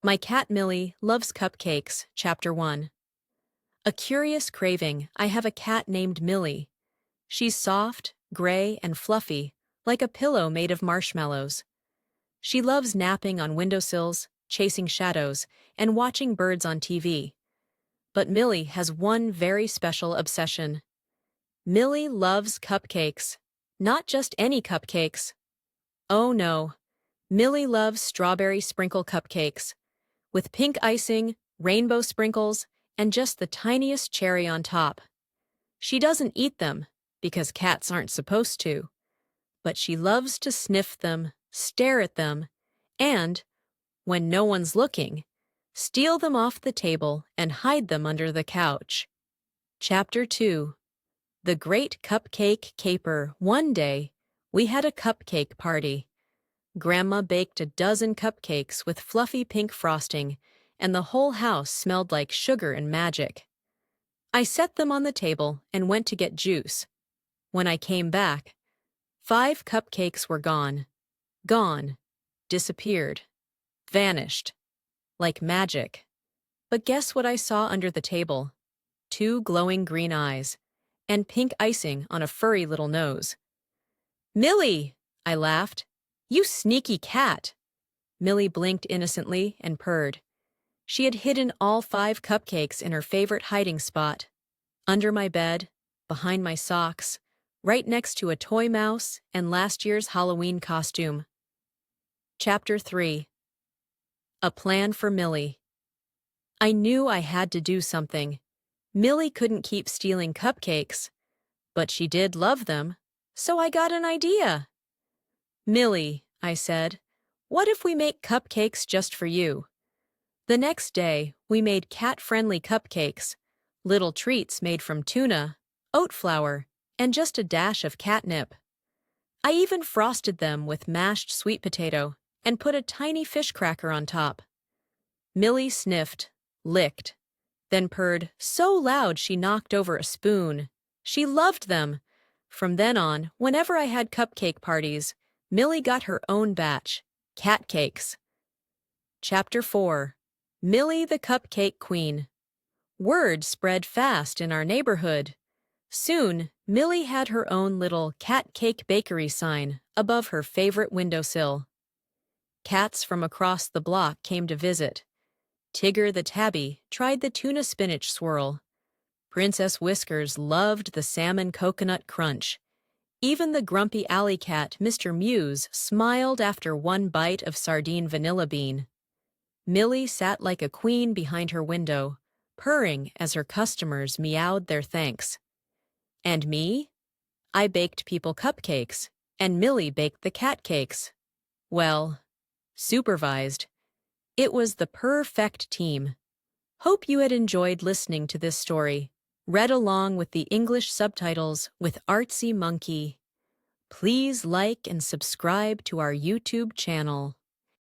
My cat Millie loves cupcakes, Chapter 1. A curious craving. I have a cat named Millie. She's soft, gray, and fluffy, like a pillow made of marshmallows. She loves napping on windowsills, chasing shadows, and watching birds on TV. But Millie has one very special obsession. Millie loves cupcakes. Not just any cupcakes. Oh no. Millie loves strawberry sprinkle cupcakes, with pink icing, rainbow sprinkles, and just the tiniest cherry on top. She doesn't eat them, because cats aren't supposed to. But she loves to sniff them, stare at them, and, when no one's looking, steal them off the table and hide them under the couch. Chapter 2. The Great Cupcake Caper. One day, we had a cupcake party. Grandma baked a dozen cupcakes with fluffy pink frosting, and the whole house smelled like sugar and magic. I set them on the table and went to get juice. When I came back, 5 cupcakes were gone. Gone. Disappeared. Vanished. Like magic. But guess what I saw under the table? 2 glowing green eyes, and pink icing on a furry little nose. "Millie!" I laughed. "You sneaky cat!" Millie blinked innocently and purred. She had hidden all 5 cupcakes in her favorite hiding spot. Under my bed, behind my socks, right next to a toy mouse and last year's Halloween costume. Chapter 3. A Plan for Millie. I knew I had to do something. Millie couldn't keep stealing cupcakes, but she did love them, so I got an idea. "Millie," I said, "what if we make cupcakes just for you?" The next day, we made cat-friendly cupcakes, little treats made from tuna, oat flour, and just a dash of catnip. I even frosted them with mashed sweet potato and put a tiny fish cracker on top. Millie sniffed, licked, then purred so loud she knocked over a spoon. She loved them. From then on, whenever I had cupcake parties, Millie got her own batch, cat cakes. Chapter 4. Millie the Cupcake Queen. Word spread fast in our neighborhood. Soon, Millie had her own little cat cake bakery sign above her favorite windowsill. Cats from across the block came to visit. Tigger the tabby tried the tuna spinach swirl. Princess Whiskers loved the salmon coconut crunch. Even the grumpy alley cat, Mr. Muse, smiled after one bite of sardine vanilla bean. Millie sat like a queen behind her window, purring as her customers meowed their thanks. And me? I baked people cupcakes, and Millie baked the cat cakes. Well, supervised. It was the perfect team. Hope you had enjoyed listening to this story, read along with the English subtitles with Artzy Monkey. Please like and subscribe to our YouTube channel.